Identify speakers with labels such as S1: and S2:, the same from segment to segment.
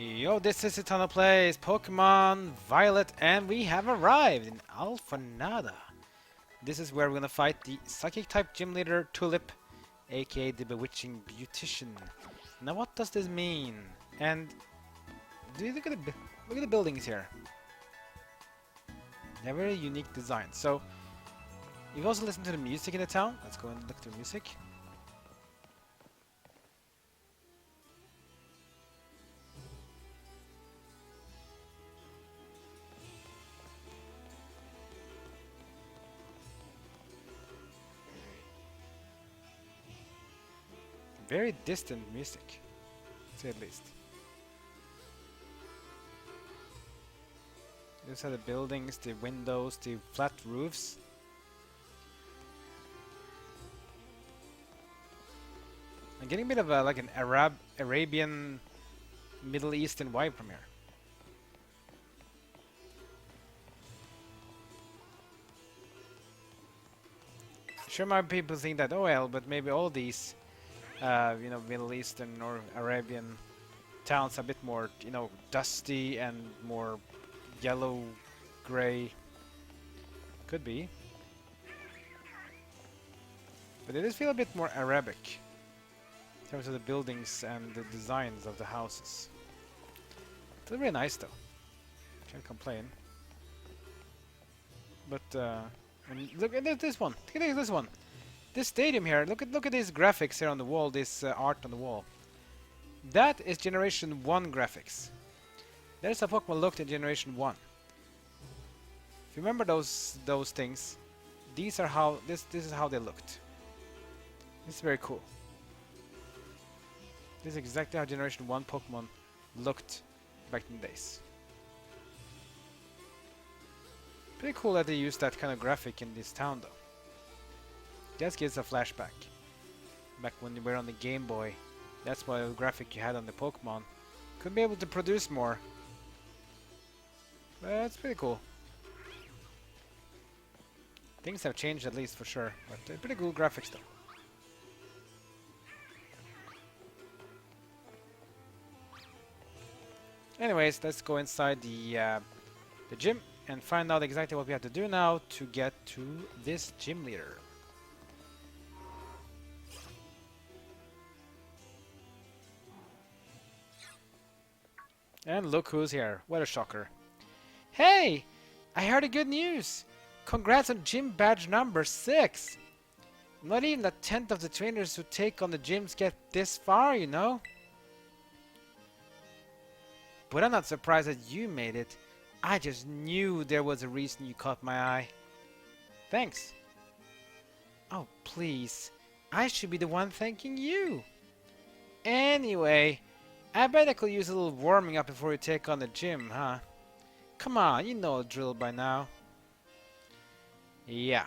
S1: Yo, this is Eternal Plays Pokemon Violet, and we have arrived in Alfornada. This is where we're gonna fight the Psychic-type gym leader Tulip, aka the Bewitching Beautician. Now, what does this mean? And do you look at the buildings here? They're very unique designs. So you also listen to the music in the town. Let's go and look at the music. Very distant music, to say at least. These are the buildings, the windows, the flat roofs. I'm getting a bit of a, like an Arabian, Middle Eastern vibe from here. Sure, my people think that, oh well, but maybe all these Middle Eastern or Arabian towns are a bit more, dusty and more yellow, gray. Could be. But it does feel a bit more Arabic in terms of the buildings and the designs of the houses. It's really nice though. Can't complain. But look at this one. Look at this one. This stadium here, look at these graphics here on the wall, this art on the wall. That is Generation 1 graphics. There's a Pokemon looked in Generation 1. If you remember those things, these are how this is how they looked. This is very cool. This is exactly how Generation 1 Pokemon looked back in the days. Pretty cool that they used that kind of graphic in this town though. Just gives a flashback. Back when you were on the Game Boy, that's what the graphic you had on the Pokemon. Could be able to produce more. But it's pretty cool. Things have changed at least for sure, but they're pretty cool graphics though. Anyways, let's go inside the gym and find out exactly what we have to do now to get to this gym leader. And look who's here. What a shocker. Hey! I heard the good news! Congrats on gym badge number 6! Not even a tenth of the trainers who take on the gyms get this far, you know? But I'm not surprised that you made it. I just knew there was a reason you caught my eye. Thanks. Oh, please. I should be the one thanking you. Anyway, I bet I could use a little warming up before you take on the gym, huh? Come on, you know the drill by now. Yeah.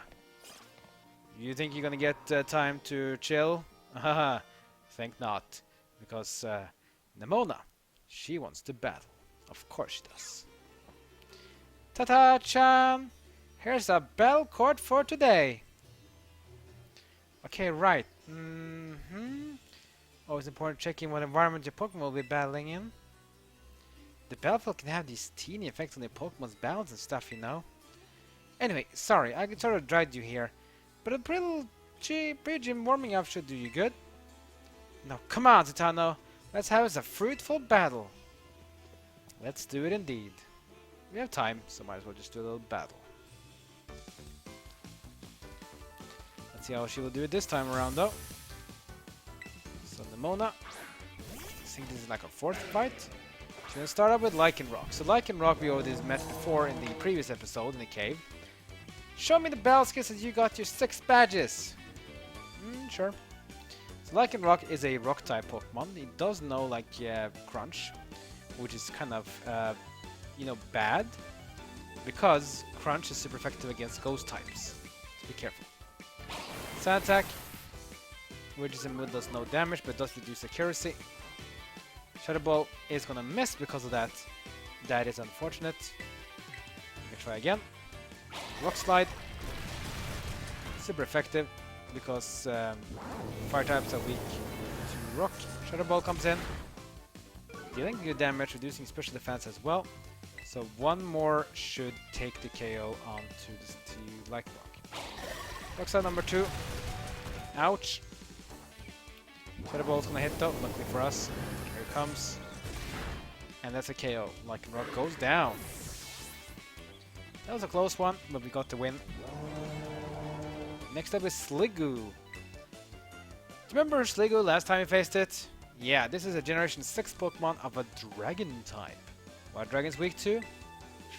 S1: You think you're gonna get time to chill? Haha, think not. Because Nemona, she wants to battle. Of course she does. Ta-ta-chan! Here's a bell cord for today. Okay, right. Always important checking what environment your Pokemon will be battling in. The battlefield can have these teeny effects on your Pokemon's balance and stuff, you know. Anyway, sorry, I sort of dragged you here, but a pre-gym warming up should do you good. Now, come on, Titano, let's have us a fruitful battle. Let's do it indeed. We have time, so might as well just do a little battle. Let's see how she will do it this time around, though. So Nemona, I think this is like a fourth fight. She's gonna start up with Lycanroc. So Lycanroc we already met before in the previous episode in the cave. Show me the baskets that you got your 6 badges. Sure. So Lycanroc is a rock type Pokemon. It does know like Crunch, which is kind of bad because Crunch is super effective against ghost types. So be careful. Sand attack. Which in mid does no damage but does reduce accuracy. Shadow Ball is gonna miss because of that. That is unfortunate. We can try again. Rock Slide. Super effective because fire types are weak to rock. Shadow Ball comes in. dealing good damage, reducing special defense as well. So one more should take the KO onto the Like Rock. Rock slide number 2. Ouch. Shadow Ball's gonna hit though, luckily for us. Here it comes. And that's a KO. Like Rock goes down. That was a close one, but we got the win. Next up is Sliggoo. Do you remember Sliggoo last time we faced it? Yeah, this is a Generation 6 Pokemon of a Dragon type. What Dragon's weak to?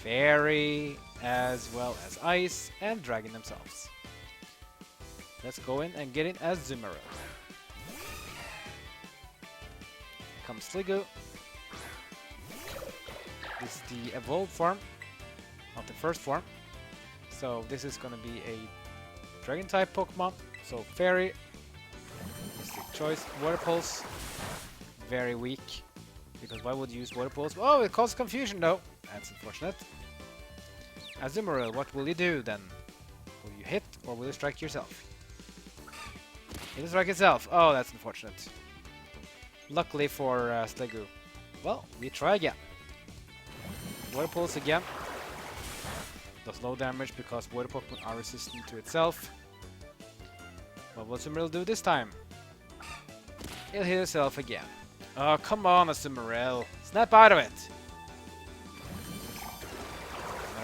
S1: Fairy, as well as Ice, and Dragon themselves. Let's go in and get in as Azumarill. Comes Sliggoo. This is the evolved form, not the first form. So this is gonna be a Dragon type Pokemon. So Fairy is the choice. Water Pulse, very weak. Because why would you use Water Pulse? Oh, it causes confusion though. That's unfortunate. Azumarill, what will you do then? Will you hit or will you strike yourself? It'll strike itself. Oh, that's unfortunate. Luckily for Sliggoo. Well, we try again. Water Pulse again. Does low damage because Water Pokemon are resistant to itself. What will Azumarill do this time? It'll hit itself again. Oh, come on, Azumarill. Snap out of it!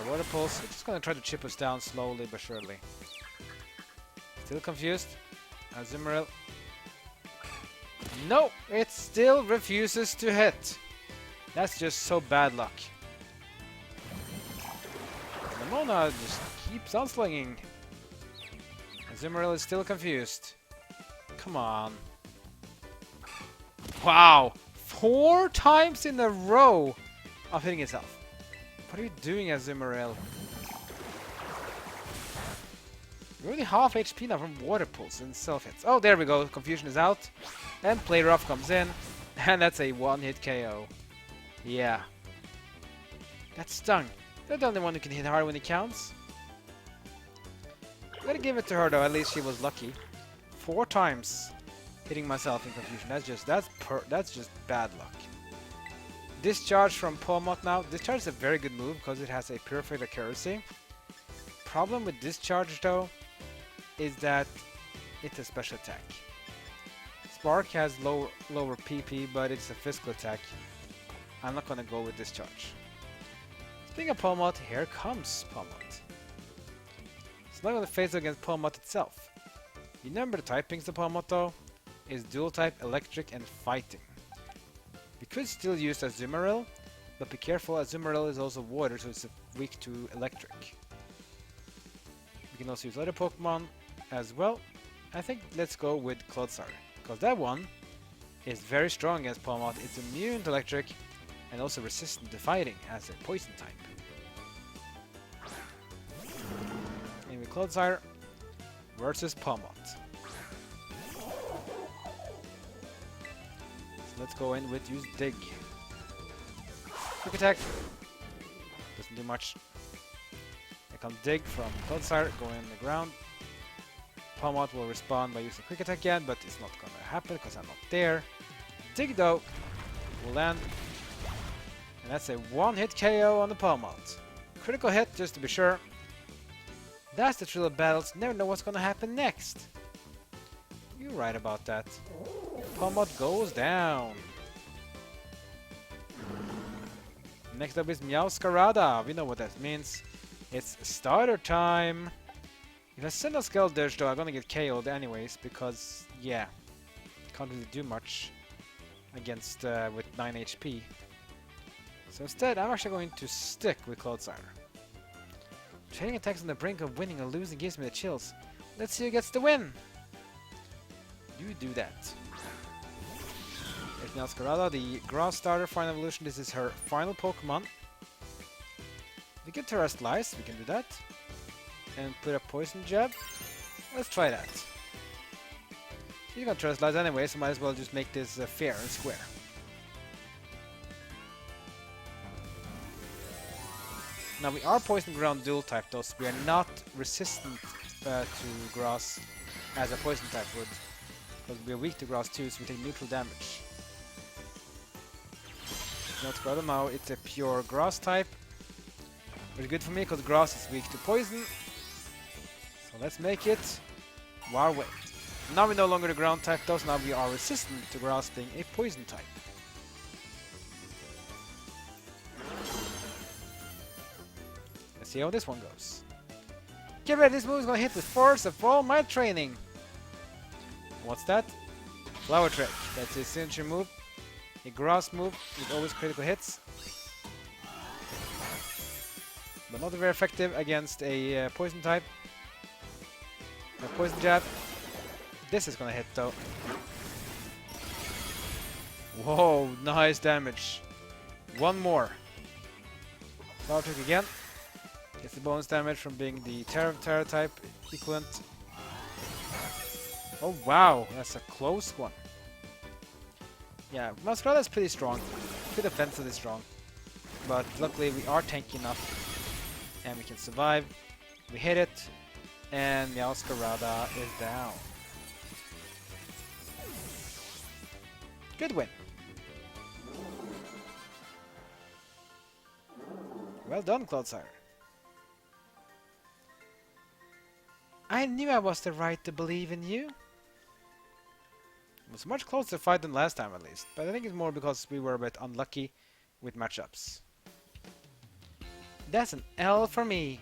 S1: Water Pulse. It's just gonna try to chip us down slowly but surely. Still confused. Azumarill. No! It still refuses to hit. That's just so bad luck. Nemona just keeps on slinging. Azumarill is still confused. Come on. Wow! 4 times in a row of hitting itself. What are you doing, Azumarill? You're only half HP now from Water Pulse and self-hits. Oh, there we go. Confusion is out. And Play Rough comes in. And that's a one-hit KO. Yeah. That stung. You're the only one who can hit hard when it counts. I'm gonna give it to her though. At least she was lucky. 4 times hitting myself in confusion. That's just bad luck. Discharge from Pawmot now. Discharge is a very good move because it has a perfect accuracy. Problem with Discharge though is that it's a special attack. Spark has lower PP, but it's a physical attack. I'm not gonna go with Discharge. Speaking of Pawmot, here comes Pawmot. It's not gonna face against Pawmot itself. You remember the typings of Pawmot though? Is Dual type, Electric, and Fighting. We could still use Azumarill, but be careful, Azumarill is also water, so it's weak to electric. We can also use other Pokemon as well. I think let's go with Clodsire, because that one is very strong against Pawmot. It's immune to electric and also resistant to fighting as a poison type. And with Clodsire versus Pawmot. Let's go in with use Dig. Quick attack. Doesn't do much. Here comes Dig from Clodsire, going on the ground. Pawmot will respond by using Quick Attack again, but it's not gonna happen because I'm not there. Dig though will land. And that's a one-hit KO on the Pawmot. Critical hit just to be sure. That's the thrill of battles. Never know what's gonna happen next. You're right about that. Pawmot goes down. Next up is Meowscarada. We know what that means. It's starter time. If I send a Skeldurge though, I'm gonna get KO'd anyways because, yeah, can't really do much against with 9 HP. So instead, I'm actually going to stick with Clodsire. Trading attacks on the brink of winning or losing gives me the chills. Let's see who gets the win. You do that. There's Meowscarada, the Grass Starter Final Evolution. This is her final Pokemon. We can Terraslize, we can do that. And put a Poison Jab. Let's try that. You're gonna Terraslize anyway, so might as well just make this fair and square. Now we are Poison Ground Dual type though, so we are not resistant to Grass as a Poison type would. Because we are weak to Grass too, so we take neutral damage. Not I don't know, it's a pure grass type. Which is good for me because grass is weak to poison. So let's make it War Wind. Now we're no longer the ground type though, so now we are resistant to grass being a poison type. Let's see how this one goes. Get ready, this move is gonna hit with force of all my training. What's that? Flower Trick. That's his signature move. A grass move with always critical hits. But not very effective against a poison type. A poison jab. This is gonna hit though. Whoa, nice damage. One more. Flower Trick again. Gets the bonus damage from being the Terra type equivalent. Oh wow, that's a close one. Yeah, Masquerade is pretty strong. Pretty offensively strong. But luckily we are tanky enough. And we can survive. We hit it. And Masquerade is down. Good win. Well done, Cloudsire. I knew I was the right to believe in you. It was a much closer fight than last time at least, but I think it's more because we were a bit unlucky with matchups. That's an L for me.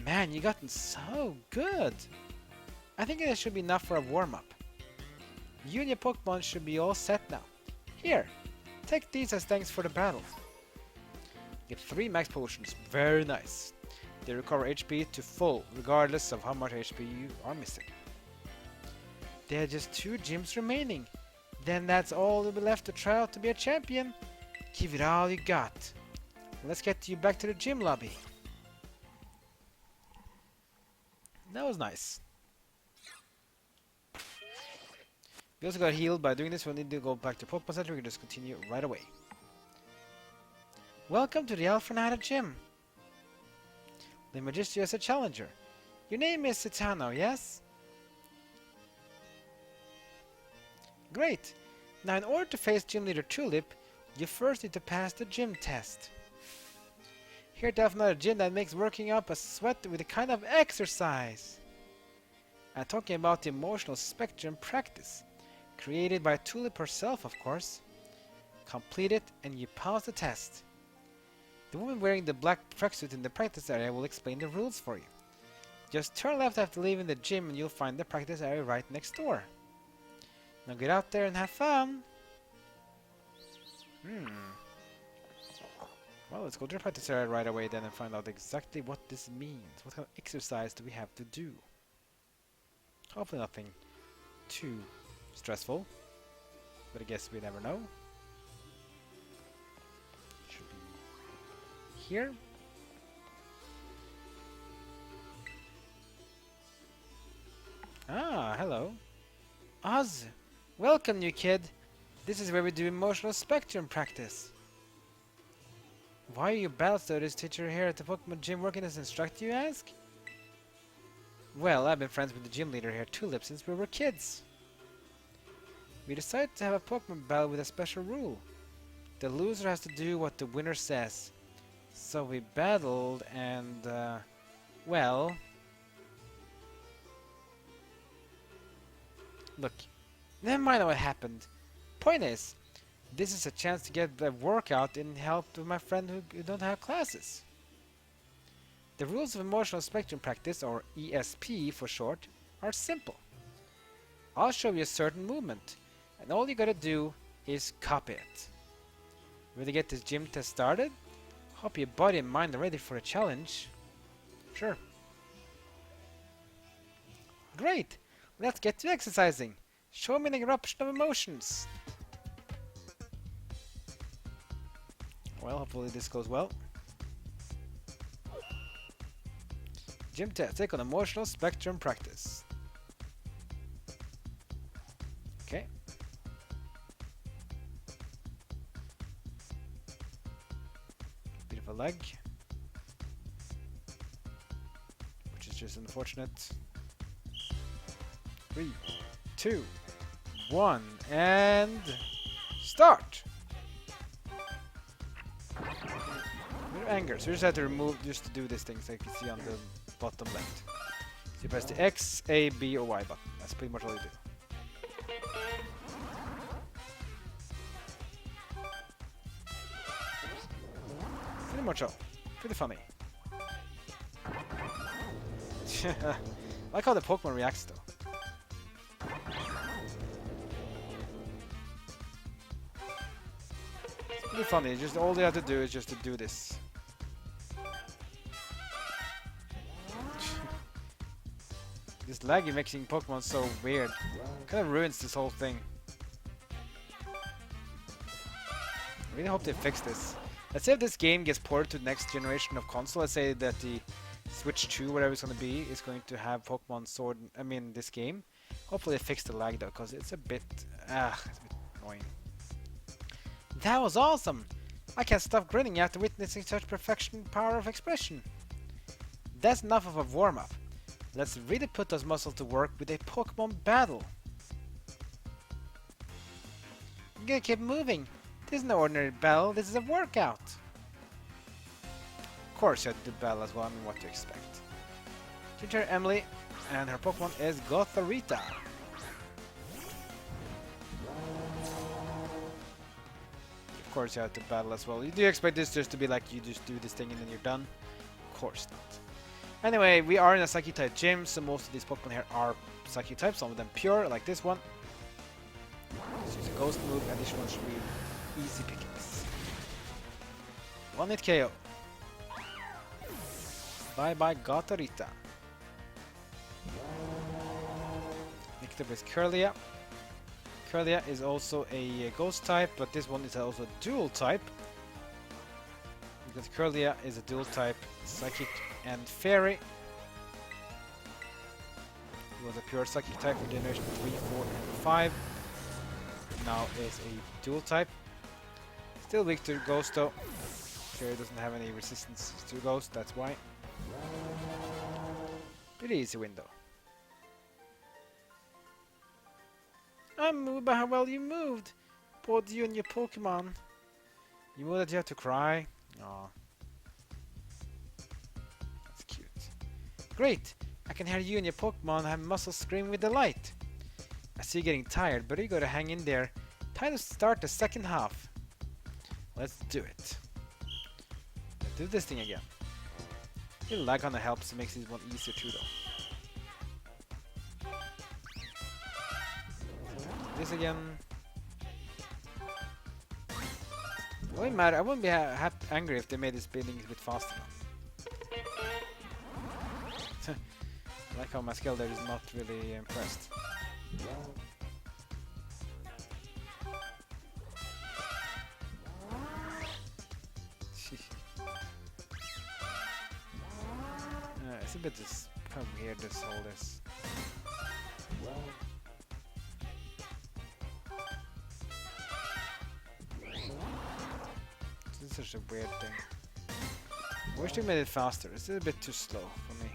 S1: Man, you gotten so good. I think it should be enough for a warm-up. You and your Pokemon should be all set now. Here, take these as thanks for the battle. Get 3 max potions, very nice. They recover HP to full, regardless of how much HP you are missing. There are just 2 gyms remaining. Then that's all that will be left to try out to be a champion. Give it all you got. Let's get you back to the gym lobby. That was nice. We also got healed by doing this. We'll need to go back to Pokémon Center. We can just continue right away. Welcome to the Alfornada Gym. The Magister is a challenger. Your name is Citano, yes? Great! Now in order to face Gym Leader Tulip, you first need to pass the gym test. Here at Alfornada Gym that makes working up a sweat with a kind of exercise. I'm talking about the emotional spectrum practice. Created by Tulip herself, of course. Complete it and you pass the test. The woman wearing the black tracksuit in the practice area will explain the rules for you. Just turn left after leaving the gym and you'll find the practice area right next door. Now get out there and have fun! Well, let's go to the practice area right away then and find out exactly what this means. What kind of exercise do we have to do? Hopefully nothing too stressful. But I guess we never know. Here. Ah, hello. Oz! Welcome, new kid. This is where we do emotional spectrum practice. Why are you battle studies teacher here at the Pokemon Gym working as instructor, you ask? Well, I've been friends with the gym leader here, Tulip, since we were kids. We decided to have a Pokemon battle with a special rule. The loser has to do what the winner says. So we battled and, well... Look, never mind what happened. Point is, this is a chance to get a workout and help with my friend who don't have classes. The rules of emotional spectrum practice, or ESP for short, are simple. I'll show you a certain movement, and all you gotta do is copy it. Ready to get this gym test started? Hope your body and mind are ready for a challenge. Sure. Great! Let's get to exercising. Show me an eruption of emotions. Well, hopefully this goes well. Gym test. Take on emotional spectrum practice. Okay. Bit of a lag. Which is just unfortunate. 3, 2, 1, and start! anger. So you just have to remove, just to do these things like you see on the bottom left. So you press the X, A, B, or Y button. That's pretty much all you do. Pretty much all. Pretty funny. I like how the Pokemon reacts though. It's pretty funny. Just all you have to do is just to do this. This laggy mixing Pokemon so weird. Kind of ruins this whole thing. I really hope they fix this. Let's say if this game gets ported to the next generation of console. Let's say that the Switch 2, whatever it's going to be, is going to have Pokemon Sword. I mean, this game. Hopefully they fix the lag though, because it's a bit annoying. That was awesome! I can't stop grinning after witnessing such perfection power of expression. That's enough of a warm-up. Let's really put those muscles to work with a Pokemon battle. I'm gonna keep moving. This is no ordinary battle, this is a workout. Of course you have to do battle as well, I mean what to expect. Teacher Emily, and her Pokemon is Gothorita. Of course you have to battle as well. You do expect this just to be like you just do this thing and then you're done? Of course not. Anyway, we are in a Psychic type gym, so most of these Pokemon here are Psychic types, some of them pure, like this one. Just use a Ghost move, and this one should be easy pickings. One hit KO. Bye bye Gothorita. Next up is Curlia. Curlia is also a Ghost type, but this one is also a dual type. Because Curlia is a dual type Psychic and Fairy. He was a pure Psychic type for generation 3, 4, and 5. Now is a dual type. Still weak to Ghost though. Fairy doesn't have any resistance to Ghost, that's why. Pretty easy win though. I'm moved by how well you moved. Both you and your Pokemon. You know that you have to cry? Aw. That's cute. Great! I can hear you and your Pokemon have muscles screaming with delight. I see you getting tired, but you gotta hang in there. Time to start the second half. Let's do it. Let's do this thing again. A little lag on the helps, it makes this one easier too though. This again. It wouldn't matter. I wouldn't be angry if they made this building a bit faster. I like how my skill there is not really impressed. It's a bit kind of weird, this whole this. This is such a weird thing. I wish they made it faster. It's a bit too slow for me.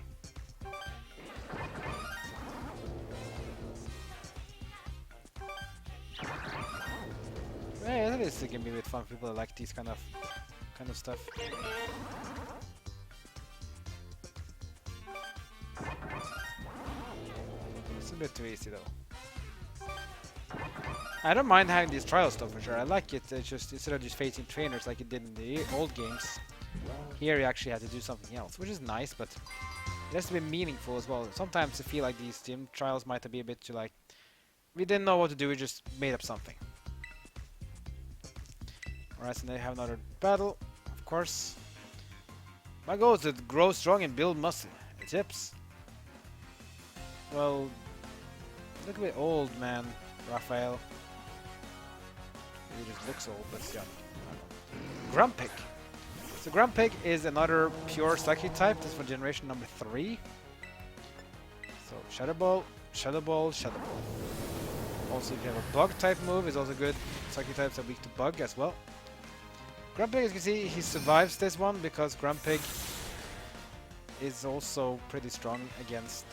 S1: Yeah, that is gonna be a bit fun. People that like these kind of stuff. It's a bit too easy though. I don't mind having these trial stuff for sure. I like it. It's just instead of just facing trainers like it did in the old games, here you actually have to do something else, which is nice, but it has to be meaningful as well. Sometimes I feel like these gym trials might be a bit too like, we didn't know what to do, we just made up something. Alright, so now you have another battle, of course. My goal is to grow strong and build muscle. Tips? Well, look a bit old, man, Raphael. He just looks old, but yeah. Grumpig. So Grumpig is another pure Psychic type. This is for generation number 3. So Shadow Ball, Shadow Ball, Shadow Ball. Also, if you have a Bug type move, it's also good. Psychic types are weak to Bug as well. Grumpig, as you can see, he survives this one because Grumpig is also pretty strong against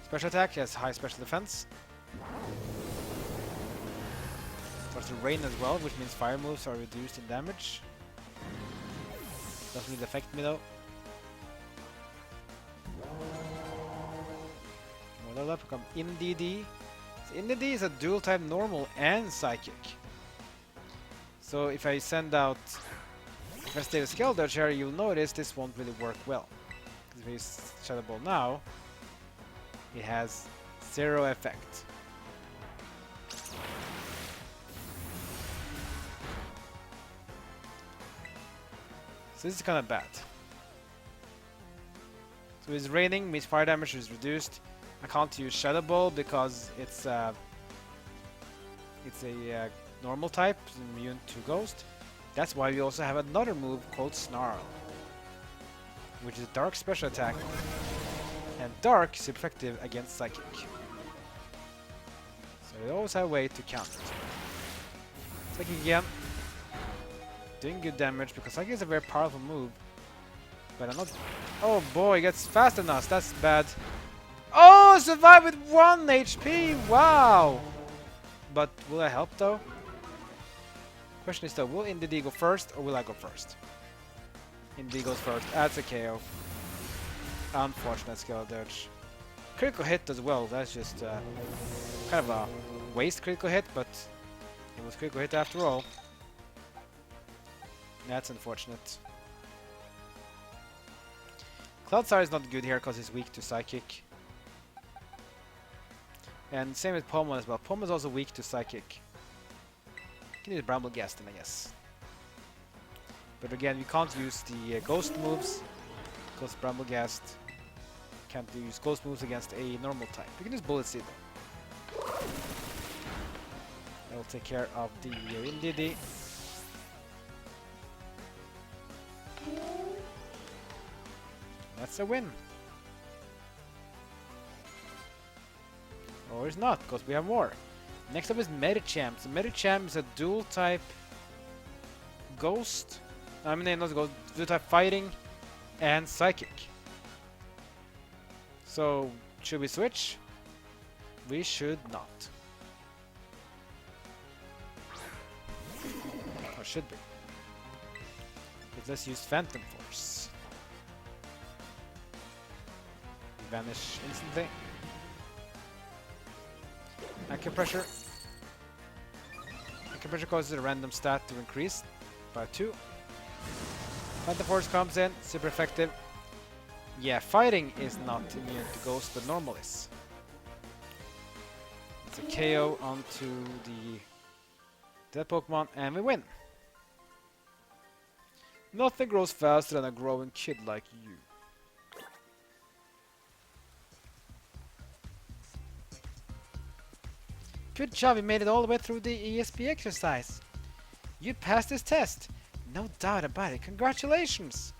S1: special attack. He has high special defense. Starts to rain as well, which means fire moves are reduced in damage. Doesn't really affect me though. More level up, become InDD. So InDD is a dual type normal and psychic. So if I send out, if I stay with Skeldurge here, you'll notice this won't really work well. Because if I use Shadow Ball now, it has 0 effect. So this is kind of bad. So it's raining, means fire damage is reduced. I can't use Shadow Ball because it's a normal type, immune to Ghost. That's why we also have another move called Snarl, which is Dark special attack, and Dark is effective against Psychic. So we always have a way to counter it. Psychic again. Doing good damage because Psychic is a very powerful move. But I'm not... Oh boy, he gets faster than us. That's bad. Oh, survive with 1 HP! Wow! But will I help though? Question is though, will InDD go first or will I go first? InDD goes first. That's a KO. Unfortunate Skeldurge. Critical hit as well. That's just kind of a waste critical hit, but it was critical hit after all. That's unfortunate. Cloudsire is not good here because he's weak to Psychic. And same with Pokémon as well. Pokémon is also weak to Psychic. You can use Bramblegast then, I guess. But again, we can't use the Ghost moves because Bramblegast can't use Ghost moves against a normal type. We can use Bullet Seed though. That will take care of the InDD. That's a win. Or it's not, because we have more. Next up is Medicham. So Medicham is a dual type Ghost. I mean, not Ghost, dual type Fighting and Psychic. So, should we switch? We should not. Or should we? But let's use Phantom Force. Vanish instantly. Acupressure. Acupressure causes a random stat to increase by 2. Phantom Force comes in, super effective. Yeah, Fighting is not immune to Ghost, but normal is. It's a KO onto that Pokemon, and we win. Nothing grows faster than a growing kid like you. Good job, you made it all the way through the ESP exercise. You passed this test. No doubt about it. Congratulations.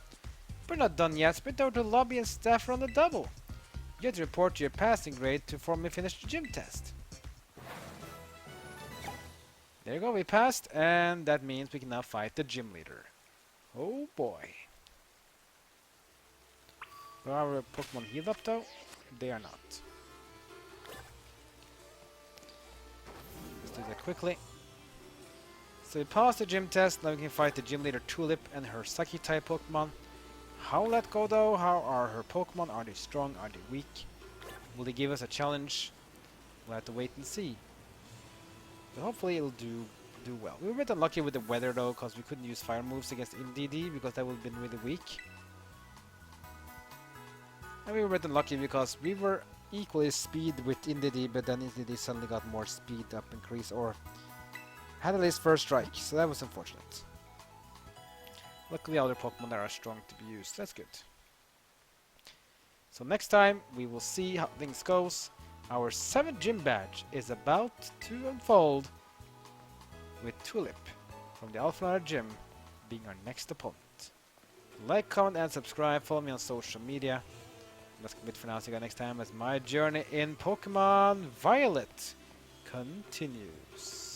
S1: We're not done yet. Sprint over to the lobby and staff are on the double. You have to report your passing grade to formally finish the gym test. There you go, we passed, and that means we can now fight the gym leader. Oh boy. Are our Pokemon healed up though? They are not. Do that quickly. So we passed the gym test, now we can fight the gym leader Tulip and her Psychic type Pokemon. How will that go though? How are her Pokemon? Are they strong? Are they weak? Will they give us a challenge? We'll have to wait and see. But hopefully it'll do well. We were a bit unlucky with the weather though, because we couldn't use fire moves against InDD because that would have been really weak. And we were a bit unlucky because we were equally speed with InDD, but then InDD suddenly got more speed up increase, or had at least first strike, so that was unfortunate. Luckily other Pokemon that are strong to be used, that's good. So next time we will see how things goes. Our 7th gym badge is about to unfold with Tulip from the Alfornada Gym being our next opponent. Like, comment and subscribe, follow me on social media. That's it for now, see you guys next time as my journey in Pokemon Violet continues.